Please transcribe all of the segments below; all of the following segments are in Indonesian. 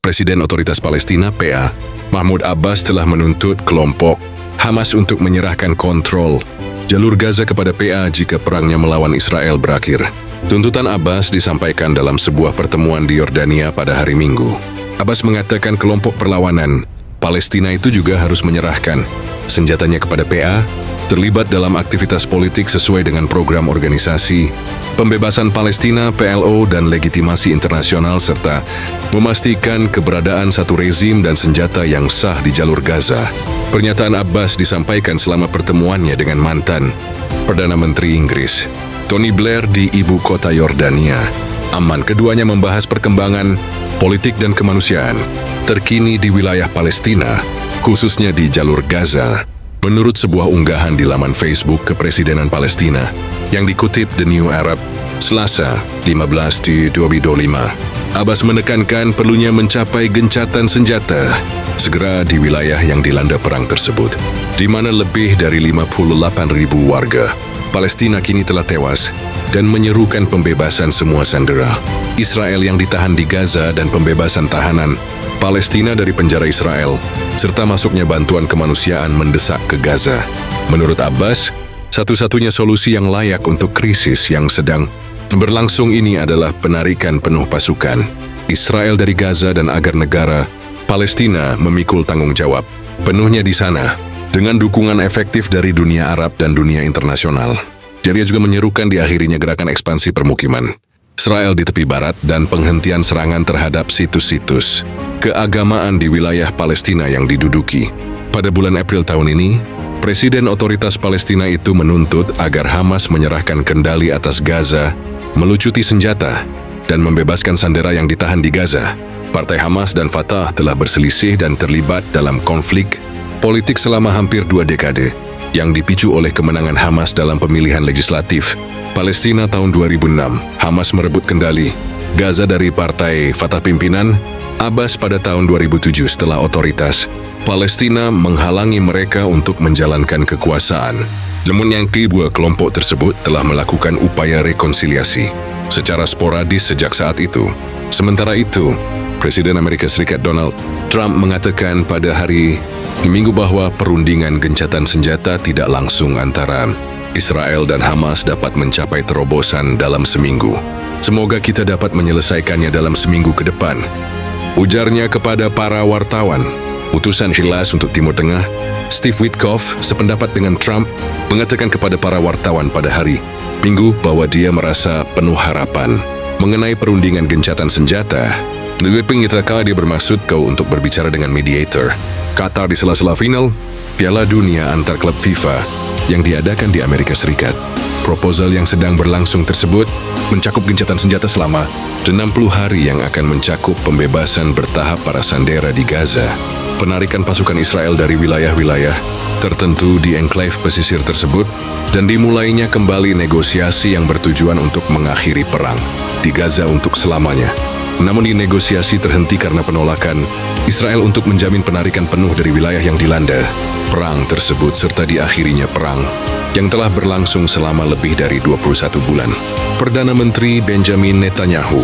Presiden Otoritas Palestina (PA) Mahmud Abbas telah menuntut kelompok Hamas untuk menyerahkan kontrol jalur Gaza kepada PA jika perangnya melawan Israel berakhir. Tuntutan Abbas disampaikan dalam sebuah pertemuan di Yordania pada hari Minggu. Abbas mengatakan kelompok perlawanan Palestina itu juga harus menyerahkan senjatanya kepada PA, terlibat dalam aktivitas politik sesuai dengan program organisasi, pembebasan Palestina (PLO) dan legitimasi internasional serta memastikan keberadaan satu rezim dan senjata yang sah di jalur Gaza. Pernyataan Abbas disampaikan selama pertemuannya dengan mantan Perdana Menteri Inggris, Tony Blair di ibu kota Yordania, Amman. Keduanya membahas perkembangan politik dan kemanusiaan terkini di wilayah Palestina, khususnya di jalur Gaza. Menurut sebuah unggahan di laman Facebook Kepresidenan Palestina yang dikutip The New Arab, Selasa 15 2025, Abbas menekankan perlunya mencapai gencatan senjata segera di wilayah yang dilanda perang tersebut, di mana lebih dari 58.000 warga Palestina kini telah tewas, dan menyerukan pembebasan semua sandera Israel yang ditahan di Gaza dan pembebasan tahanan Palestina dari penjara Israel, serta masuknya bantuan kemanusiaan mendesak ke Gaza. Menurut Abbas, satu-satunya solusi yang layak untuk krisis yang sedang berlangsung ini adalah penarikan penuh pasukan Israel dari Gaza dan agar negara Palestina memikul tanggung jawab penuhnya di sana dengan dukungan efektif dari dunia Arab dan dunia internasional. Dia juga menyerukan diakhirinya gerakan ekspansi permukiman Israel di tepi barat dan penghentian serangan terhadap situs-situs keagamaan di wilayah Palestina yang diduduki. Pada bulan April tahun ini, Presiden Otoritas Palestina itu menuntut agar Hamas menyerahkan kendali atas Gaza, melucuti senjata, dan membebaskan sandera yang ditahan di Gaza. Partai Hamas dan Fatah telah berselisih dan terlibat dalam konflik politik selama hampir 2 dekade yang dipicu oleh kemenangan Hamas dalam pemilihan legislatif Palestina tahun 2006. Hamas merebut kendali Gaza dari Partai Fatah pimpinan Abbas pada tahun 2007 setelah otoritas Palestina menghalangi mereka untuk menjalankan kekuasaan. Namun yang kedua kelompok tersebut telah melakukan upaya rekonsiliasi secara sporadis sejak saat itu. Sementara itu, Presiden Amerika Serikat Donald Trump mengatakan pada hari Minggu bahwa perundingan gencatan senjata tidak langsung antara Israel dan Hamas dapat mencapai terobosan dalam seminggu. Semoga kita dapat menyelesaikannya dalam seminggu ke depan, ujarnya kepada para wartawan. Utusan Jelas untuk Timur Tengah, Steve Witkoff, sependapat dengan Trump, mengatakan kepada para wartawan pada hari Minggu bahwa dia merasa penuh harapan mengenai perundingan gencatan senjata. Lebih dia bermaksud untuk berbicara dengan mediator Qatar di sela-sela final Piala Dunia antar klub FIFA yang diadakan di Amerika Serikat. Proposal yang sedang berlangsung tersebut mencakup gencatan senjata selama 60 hari yang akan mencakup pembebasan bertahap para sandera di Gaza, penarikan pasukan Israel dari wilayah-wilayah tertentu di enklave pesisir tersebut, dan dimulainya kembali negosiasi yang bertujuan untuk mengakhiri perang di Gaza untuk selamanya. Namun negosiasi terhenti karena penolakan Israel untuk menjamin penarikan penuh dari wilayah yang dilanda perang tersebut serta diakhirinya perang yang telah berlangsung selama lebih dari 21 bulan. Perdana Menteri Benjamin Netanyahu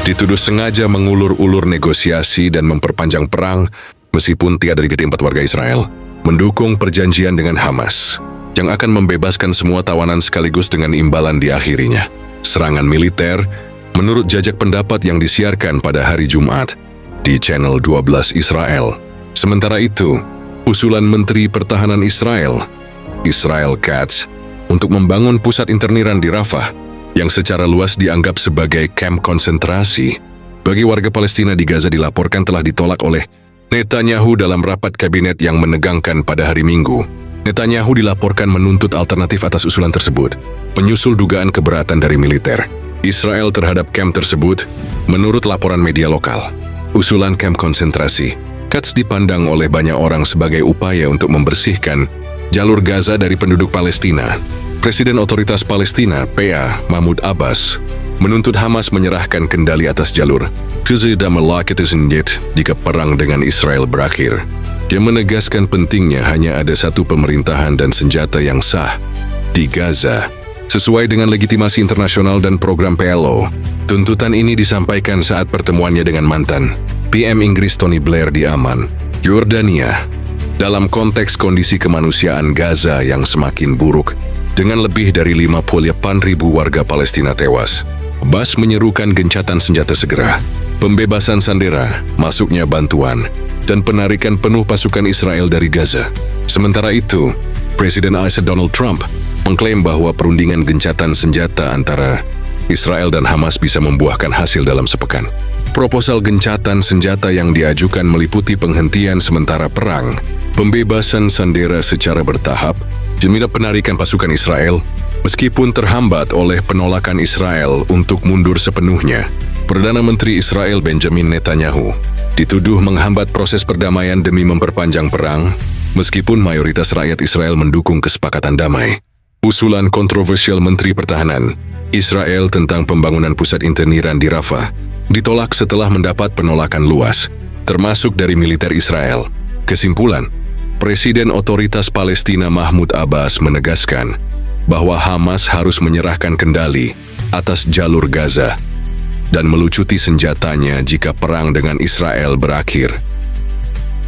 dituduh sengaja mengulur-ulur negosiasi dan memperpanjang perang meskipun tiada dari keempat warga Israel mendukung perjanjian dengan Hamas yang akan membebaskan semua tawanan sekaligus dengan imbalan diakhirinya serangan militer, menurut jajak pendapat yang disiarkan pada hari Jumat di Channel 12 Israel. Sementara itu, usulan Menteri Pertahanan Israel, Israel Katz, untuk membangun pusat interniran di Rafah, yang secara luas dianggap sebagai kamp konsentrasi bagi warga Palestina di Gaza, dilaporkan telah ditolak oleh Netanyahu dalam rapat kabinet yang menegangkan pada hari Minggu. Netanyahu dilaporkan menuntut alternatif atas usulan tersebut, menyusul dugaan keberatan dari militer Israel terhadap kamp tersebut. Menurut laporan media lokal, usulan kamp konsentrasi Katz dipandang oleh banyak orang sebagai upaya untuk membersihkan jalur Gaza dari penduduk Palestina. Presiden Otoritas Palestina (PA) Mahmud Abbas menuntut Hamas menyerahkan kendali atas jalur Gaza dan melakukan jika perang dengan Israel berakhir. Dia menegaskan pentingnya hanya ada satu pemerintahan dan senjata yang sah di Gaza, sesuai dengan legitimasi internasional dan program PLO. Tuntutan ini disampaikan saat pertemuannya dengan mantan PM Inggris Tony Blair di Amman, Yordania, dalam konteks kondisi kemanusiaan Gaza yang semakin buruk, dengan lebih dari 58.000 warga Palestina tewas. Abbas menyerukan gencatan senjata segera, pembebasan sandera, masuknya bantuan, dan penarikan penuh pasukan Israel dari Gaza. Sementara itu, Presiden AS Donald Trump mengklaim bahwa perundingan gencatan senjata antara Israel dan Hamas bisa membuahkan hasil dalam sepekan. Proposal gencatan senjata yang diajukan meliputi penghentian sementara perang, pembebasan sandera secara bertahap, jaminan penarikan pasukan Israel, meskipun terhambat oleh penolakan Israel untuk mundur sepenuhnya. Perdana Menteri Israel Benjamin Netanyahu dituduh menghambat proses perdamaian demi memperpanjang perang, meskipun mayoritas rakyat Israel mendukung kesepakatan damai. Usulan kontroversial Menteri Pertahanan Israel tentang pembangunan pusat interniran di Rafah ditolak setelah mendapat penolakan luas, termasuk dari militer Israel. Kesimpulan, Presiden Otoritas Palestina Mahmud Abbas menegaskan bahwa Hamas harus menyerahkan kendali atas jalur Gaza dan melucuti senjatanya jika perang dengan Israel berakhir.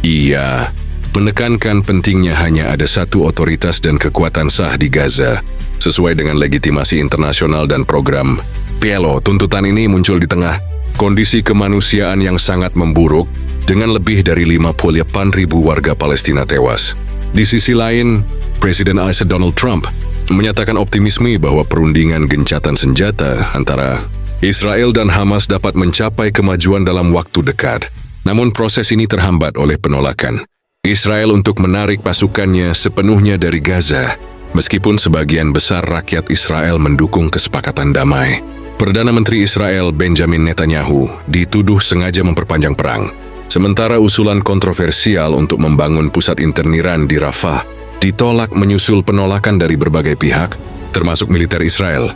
Ia menekankan pentingnya hanya ada satu otoritas dan kekuatan sah di Gaza, sesuai dengan legitimasi internasional dan program PLO. Tuntutan ini muncul di tengah kondisi kemanusiaan yang sangat memburuk, dengan lebih dari 58.000 warga Palestina tewas. Di sisi lain, Presiden AS Donald Trump menyatakan optimisme bahwa perundingan gencatan senjata antara Israel dan Hamas dapat mencapai kemajuan dalam waktu dekat. Namun proses ini terhambat oleh penolakan Israel untuk menarik pasukannya sepenuhnya dari Gaza, meskipun sebagian besar rakyat Israel mendukung kesepakatan damai. Perdana Menteri Israel Benjamin Netanyahu dituduh sengaja memperpanjang perang, sementara usulan kontroversial untuk membangun pusat interniran di Rafah ditolak menyusul penolakan dari berbagai pihak, termasuk militer Israel.